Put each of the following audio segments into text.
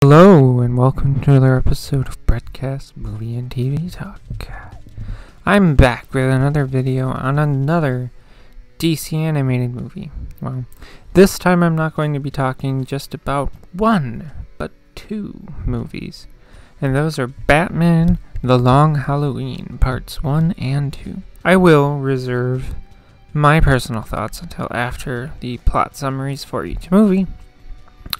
Hello and welcome to another episode of Breadcast Movie and TV Talk. I'm back with another video on another DC animated movie. Well, this time I'm not going to be talking just about one, but two movies. And those are Batman: The Long Halloween Parts 1 and 2. I will reserve my personal thoughts until after the plot summaries for each movie.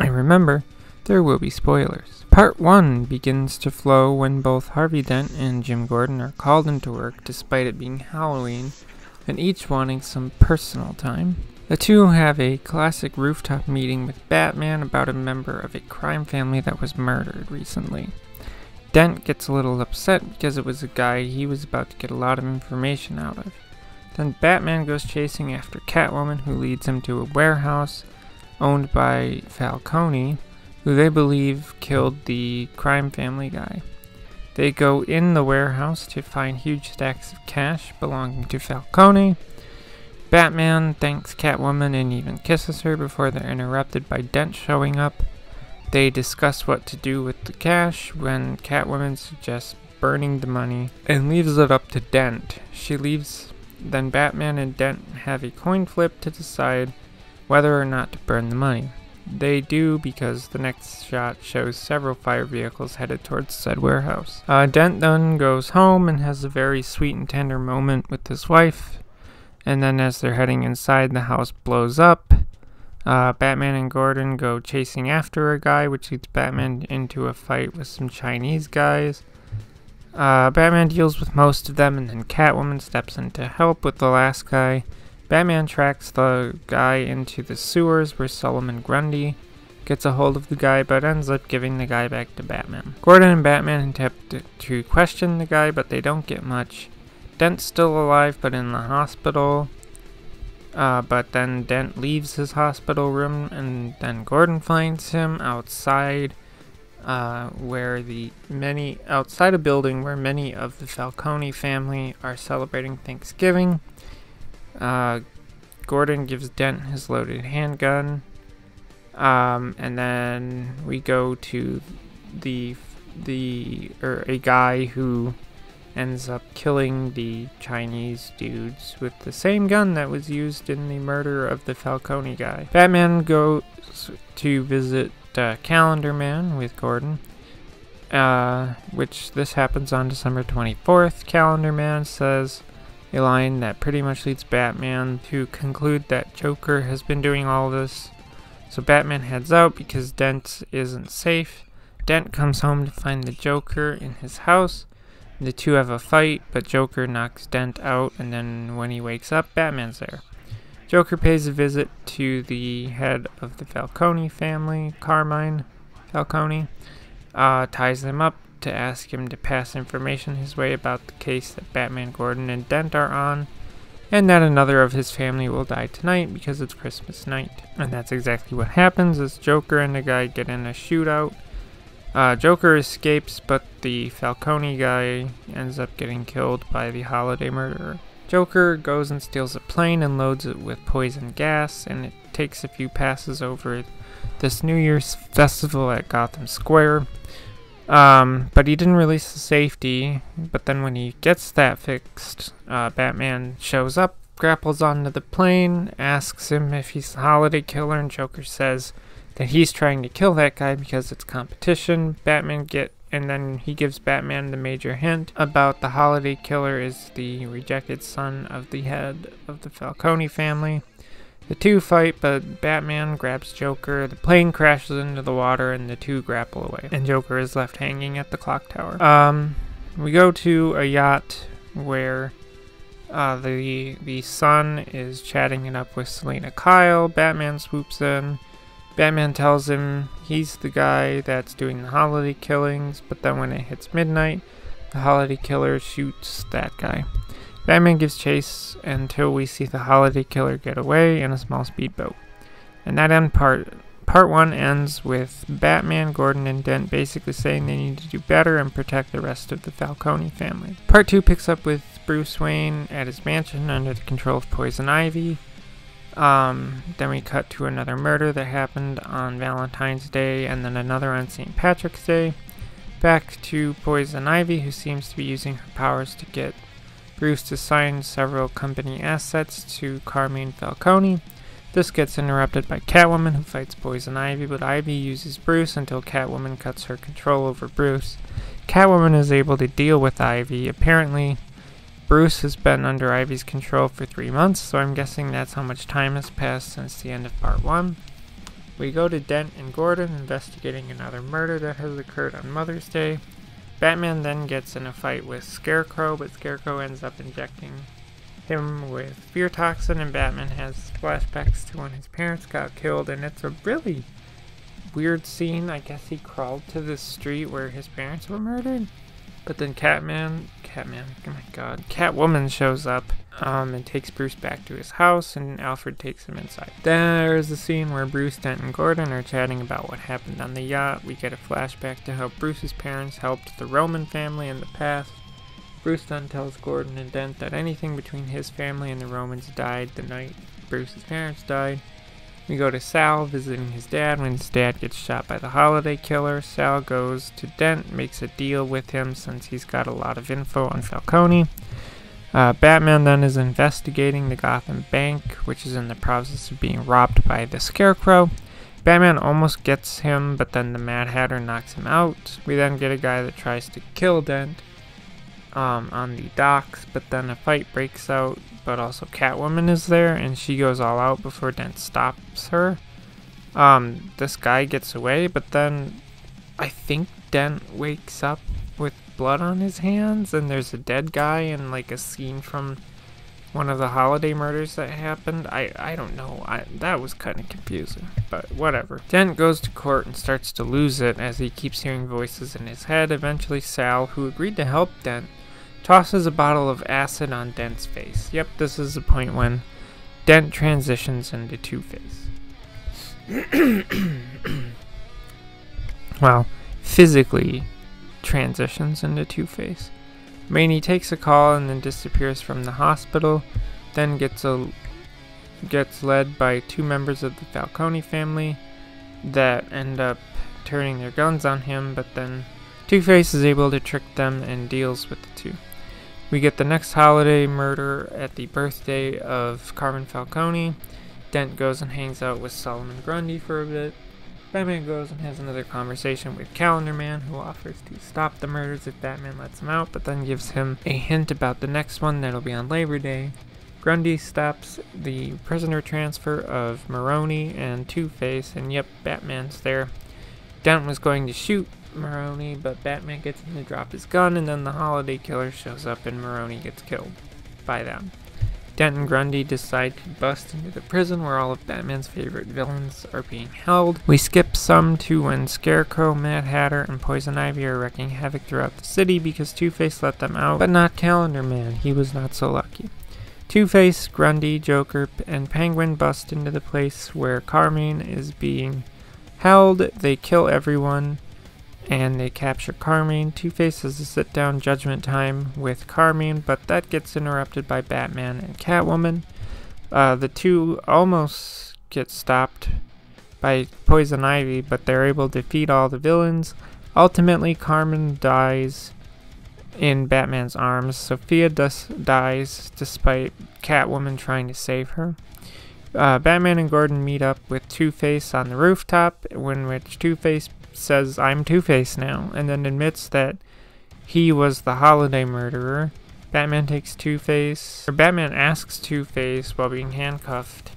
And remember, there will be spoilers. Part 1 begins to flow when both Harvey Dent and Jim Gordon are called into work despite it being Halloween, and each wanting some personal time. The two have a classic rooftop meeting with Batman about a member of a crime family that was murdered recently. Dent gets a little upset because it was a guy he was about to get a lot of information out of. Then Batman goes chasing after Catwoman, who leads him to a warehouse owned by Falcone, who they believe killed the crime family guy. They go in the warehouse to find huge stacks of cash belonging to Falcone. Batman thanks Catwoman and even kisses her before they're interrupted by Dent showing up. They discuss what to do with the cash when Catwoman suggests burning the money and leaves it up to Dent. She leaves, then Batman and Dent have a coin flip to decide whether or not to burn the money. They do because the next shot shows several fire vehicles headed towards said warehouse. Dent then goes home and has a very sweet and tender moment with his wife. And then as they're heading inside, the house blows up. Batman and Gordon go chasing after a guy, which leads Batman into a fight with some Chinese guys. Batman deals with most of them, and then Catwoman steps in to help with the last guy. Batman tracks the guy into the sewers where Solomon Grundy gets a hold of the guy, but ends up giving the guy back to Batman. Gordon and Batman attempt to question the guy, but they don't get much. Dent's still alive, but in the hospital. But then Dent leaves his hospital room, and then Gordon finds him outside, outside a building where many of the Falcone family are celebrating Thanksgiving. Gordon gives Dent his loaded handgun, and then we go to a guy who ends up killing the Chinese dudes with the same gun that was used in the murder of the Falcone guy. Batman goes to visit Calendar Man with Gordon, which this happens on December 24th. Calendar Man says a line that pretty much leads Batman to conclude that Joker has been doing all this. So Batman heads out because Dent isn't safe. Dent comes home to find the Joker in his house. The two have a fight, but Joker knocks Dent out, and then when he wakes up, Batman's there. Joker pays a visit to the head of the Falcone family, Carmine Falcone, ties them up to ask him to pass information his way about the case that Batman, Gordon, and Dent are on, and that another of his family will die tonight because it's Christmas night. And that's exactly what happens as Joker and the guy get in a shootout. Joker escapes, but the Falcone guy ends up getting killed by the holiday murderer. Joker goes and steals a plane and loads it with poison gas, and it takes a few passes over this New Year's festival at Gotham Square. But he didn't release the safety, but then when he gets that fixed, Batman shows up, grapples onto the plane, asks him if he's the holiday killer, and Joker says that he's trying to kill that guy because it's competition. And then he gives Batman the major hint about the holiday killer is the rejected son of the head of the Falcone family. The two fight, but Batman grabs Joker, the plane crashes into the water, and the two grapple away. And Joker is left hanging at the clock tower. We go to a yacht where the son is chatting it up with Selena Kyle. Batman swoops in. Batman tells him he's the guy that's doing the holiday killings, but then when it hits midnight, the holiday killer shoots that guy. Batman gives chase until we see the holiday killer get away in a small speedboat. And that part 1 ends with Batman, Gordon, and Dent basically saying they need to do better and protect the rest of the Falcone family. Part 2 picks up with Bruce Wayne at his mansion under the control of Poison Ivy. Then we cut to another murder that happened on Valentine's Day, and then another on St. Patrick's Day. Back to Poison Ivy, who seems to be using her powers to get Bruce to sign several company assets to Carmine Falcone. This gets interrupted by Catwoman, who fights Poison Ivy, but Ivy uses Bruce until Catwoman cuts her control over Bruce. Catwoman is able to deal with Ivy. Apparently, Bruce has been under Ivy's control for 3 months, so I'm guessing that's how much time has passed since the end of part 1. We go to Dent and Gordon investigating another murder that has occurred on Mother's Day. Batman then gets in a fight with Scarecrow, but Scarecrow ends up injecting him with fear toxin, and Batman has flashbacks to when his parents got killed, and it's a really weird scene. I guess he crawled to the street where his parents were murdered, but then Catwoman shows up and takes Bruce back to his house, and Alfred takes him inside. There's a scene where Bruce, Dent, and Gordon are chatting about what happened on the yacht. We get a flashback to how Bruce's parents helped the Roman family in the past. Bruce then tells Gordon and Dent that anything between his family and the Romans died the night Bruce's parents died. We go to Sal visiting his dad when his dad gets shot by the Holiday Killer. Sal goes to Dent, makes a deal with him since he's got a lot of info on Falcone. Batman then is investigating the Gotham Bank, which is in the process of being robbed by the Scarecrow. Batman almost gets him, but then the Mad Hatter knocks him out. We then get a guy that tries to kill Dent on the docks, but then a fight breaks out, but also Catwoman is there, and she goes all out before Dent stops her. This guy gets away, but then I think Dent wakes up with blood on his hands, and there's a dead guy in like a scene from one of the holiday murders that happened. I don't know. That was kind of confusing, but whatever. Dent goes to court and starts to lose it as he keeps hearing voices in his head. Eventually Sal, who agreed to help Dent, tosses a bottle of acid on Dent's face. Yep, this is the point when Dent transitions into Two-Face. Well, physically transitions into Two-Face. Rainey takes a call and then disappears from the hospital, then gets led by 2 members of the Falcone family that end up turning their guns on him, but then Two-Face is able to trick them and deals with the 2. We get the next holiday murder at the birthday of Carmine Falcone. Dent goes and hangs out with Solomon Grundy for a bit. Batman goes and has another conversation with Calendar Man, who offers to stop the murders if Batman lets him out, but then gives him a hint about the next one that'll be on Labor Day. Grundy stops the prisoner transfer of Maroni and Two-Face, and yep, Batman's there. Dent was going to shoot Maroni, but Batman gets him to drop his gun, and then the Holiday Killer shows up and Maroni gets killed by them. Dent and Grundy decide to bust into the prison where all of Batman's favorite villains are being held. We skip some to when Scarecrow, Mad Hatter, and Poison Ivy are wreaking havoc throughout the city because Two-Face let them out, but not Calendar Man. He was not so lucky. Two-Face, Grundy, Joker, and Penguin bust into the place where Carmine is being held. They kill everyone, and they capture Carmine. Two-Face has a sit-down judgment time with Carmine, but that gets interrupted by Batman and Catwoman. The 2 almost get stopped by Poison Ivy, but they're able to defeat all the villains. Ultimately, Carmine dies in Batman's arms. Sophia dies despite Catwoman trying to save her. Batman and Gordon meet up with Two-Face on the rooftop, in which Two-Face says, "I'm Two-Face now," and then admits that he was the holiday murderer. Batman asks Two-Face while being handcuffed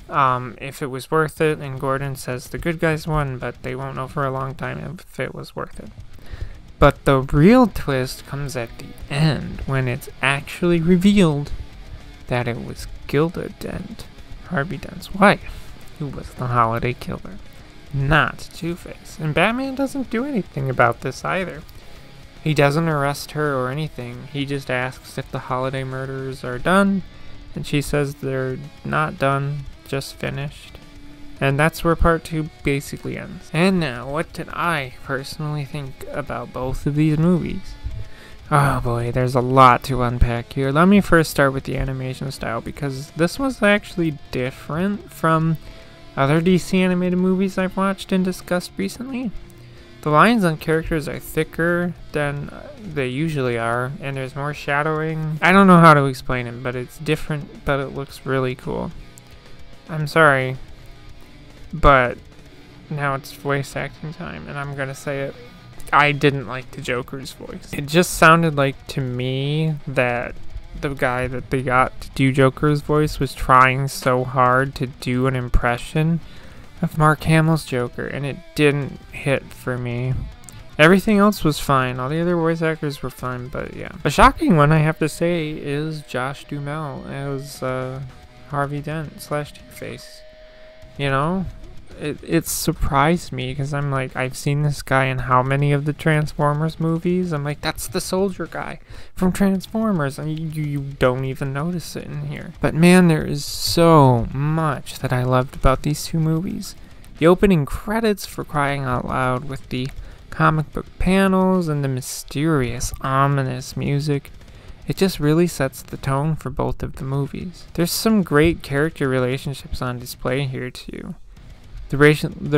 if it was worth it, and Gordon says the good guys won, but they won't know for a long time if it was worth it. But the real twist comes at the end, when it's actually revealed that it was Gilda Dent, Harvey Dent's wife, who was the Holiday Killer, not Two-Face. And Batman doesn't do anything about this either. He doesn't arrest her or anything. He just asks if the holiday murders are done, and she says they're not done, just finished. And that's where part 2 basically ends. And now, what did I personally think about both of these movies? Oh boy, there's a lot to unpack here. Let me first start with the animation style, because this was actually different from other DC animated movies I've watched and discussed recently. The lines on characters are thicker than they usually are, and there's more shadowing. I don't know how to explain it, but it's different, but it looks really cool. I'm sorry, but now it's voice acting time, and I'm gonna say it. I didn't like the Joker's voice. It just sounded like to me that the guy that they got to do Joker's voice was trying so hard to do an impression of Mark Hamill's Joker, and it didn't hit for me. Everything else was fine. All the other voice actors were fine, but yeah. A shocking one, I have to say, is Josh Duhamel as Harvey Dent / Two-Face. You know? It surprised me, because I'm like, I've seen this guy in how many of the Transformers movies? I'm like, that's the soldier guy from Transformers, and you don't even notice it in here. But man, there is so much that I loved about these two movies. The opening credits, for crying out loud, with the comic book panels and the mysterious, ominous music. It just really sets the tone for both of the movies. There's some great character relationships on display here too. The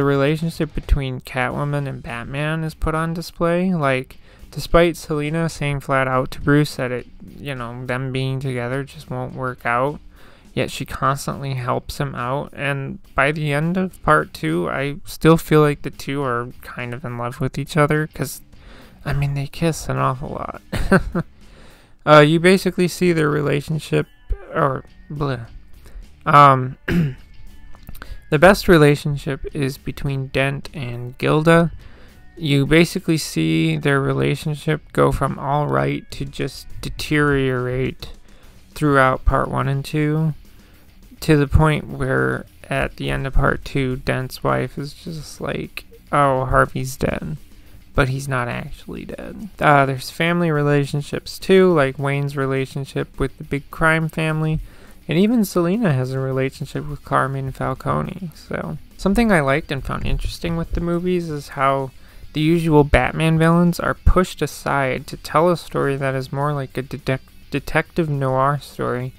relationship between Catwoman and Batman is put on display. Like, despite Selina saying flat out to Bruce that them being together just won't work out, yet she constantly helps him out. And by the end of part 2, I still feel like the two are kind of in love with each other, because, I mean, they kiss an awful lot. You basically see their relationship, or bleh. The best relationship is between Dent and Gilda. You basically see their relationship go from all right to just deteriorate throughout part 1 and 2, to the point where at the end of part 2, Dent's wife is just like, oh, Harvey's dead, but he's not actually dead. There's family relationships too, like Wayne's relationship with the big crime family. And even Selina has a relationship with Carmine Falcone. So, something I liked and found interesting with the movies is how the usual Batman villains are pushed aside to tell a story that is more like a detective noir story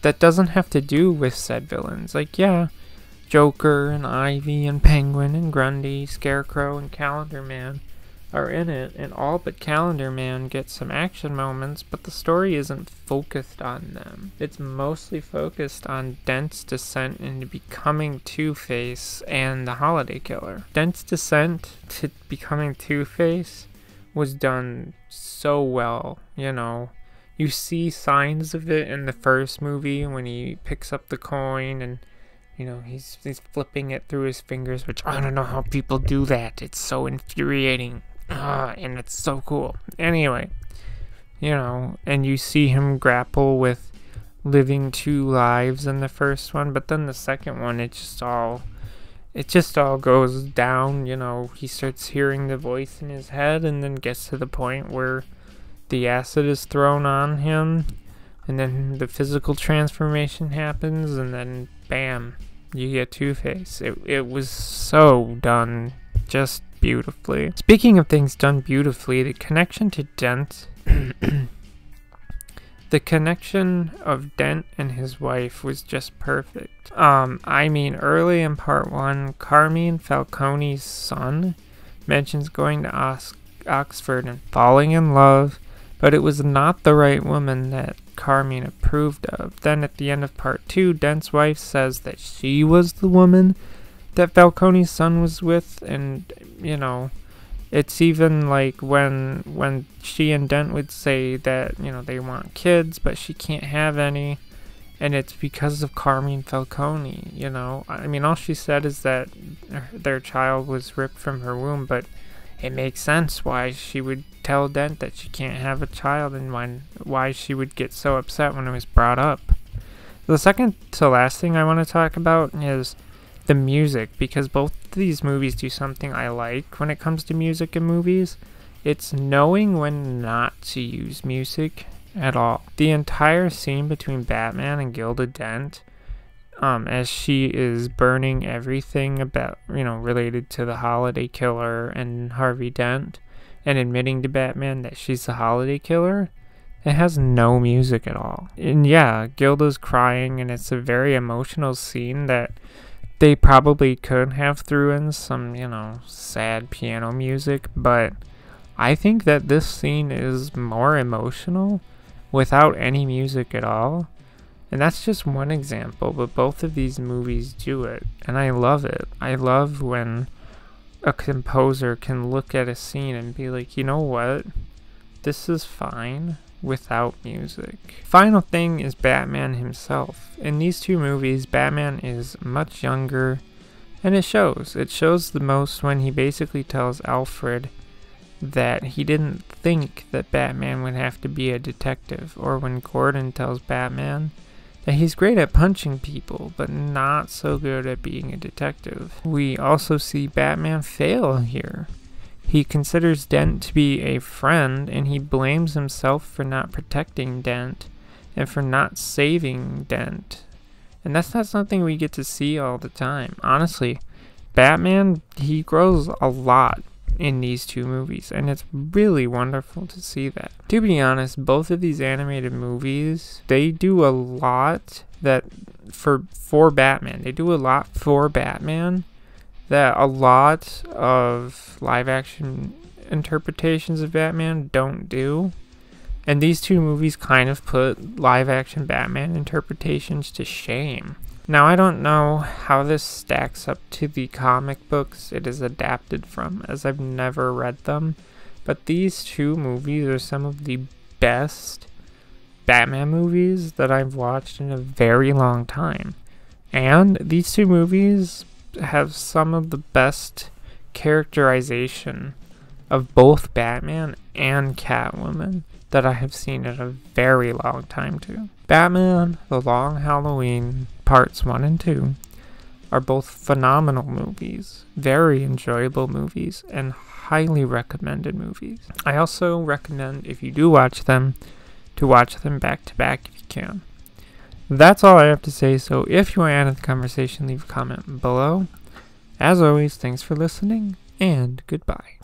that doesn't have to do with said villains. Like, yeah, Joker and Ivy and Penguin and Grundy, Scarecrow and Calendar Man are in it, and all but Calendar Man gets some action moments, but the story isn't focused on them. It's mostly focused on Dent's descent into becoming Two-Face and the Holiday Killer. Dent's descent to becoming Two-Face was done so well, You see signs of it in the first movie when he picks up the coin and he's flipping it through his fingers, which I don't know how people do that. It's so infuriating. And it's so cool. Anyway, and you see him grapple with living two lives in the first one, but then the second one, it just all goes down. He starts hearing the voice in his head, and then gets to the point where the acid is thrown on him, and then the physical transformation happens, and then bam, you get Two-Face. It was so done just beautifully. Speaking of things done beautifully, the connection to Dent the connection of Dent and his wife was just perfect. I mean, early in part 1, Carmine Falcone's son mentions going to Oxford and falling in love, but it was not the right woman that Carmine approved of. Then at the end of part 2, Dent's wife says that she was the woman that Falcone's son was with, and it's even like when she and Dent would say that they want kids, but she can't have any, and it's because of Carmine Falcone. I mean, all she said is that their child was ripped from her womb, but it makes sense why she would tell Dent that she can't have a child, and why she would get so upset when it was brought up. The second to last thing I want to talk about is the music, because both of these movies do something I like when it comes to music in movies. It's knowing when not to use music at all. The entire scene between Batman and Gilda Dent, as she is burning everything about, related to the Holiday Killer and Harvey Dent, and admitting to Batman that she's the holiday killer. It has no music at all. And yeah, Gilda's crying, and it's a very emotional scene that they probably could have threw in some, sad piano music, but I think that this scene is more emotional without any music at all. And that's just one example, but both of these movies do it, and I love it. I love when a composer can look at a scene and be like, you know what? This is fine without music. Final thing is Batman himself. In these two movies, Batman is much younger, and it shows. It shows the most when he basically tells Alfred that he didn't think that Batman would have to be a detective, or when Gordon tells Batman that he's great at punching people, but not so good at being a detective. We also see Batman fail here. He considers Dent to be a friend, and he blames himself for not protecting Dent and for not saving Dent. And that's not something we get to see all the time. Honestly, Batman, he grows a lot in these two movies, and it's really wonderful to see that. To be honest, both of these animated movies, they do a lot that for Batman. They do a lot for Batman that a lot of live action interpretations of Batman don't do. And these two movies kind of put live action Batman interpretations to shame. Now, I don't know how this stacks up to the comic books it is adapted from, as I've never read them, but these two movies are some of the best Batman movies that I've watched in a very long time. And these two movies have some of the best characterization of both Batman and Catwoman that I have seen in a very long time too. Batman: The Long Halloween Parts 1 and 2 are both phenomenal movies, very enjoyable movies, and highly recommended movies. I also recommend, if you do watch them, to watch them back to back if you can. That's all I have to say, so if you want to add to the conversation, leave a comment below. As always, thanks for listening, and goodbye.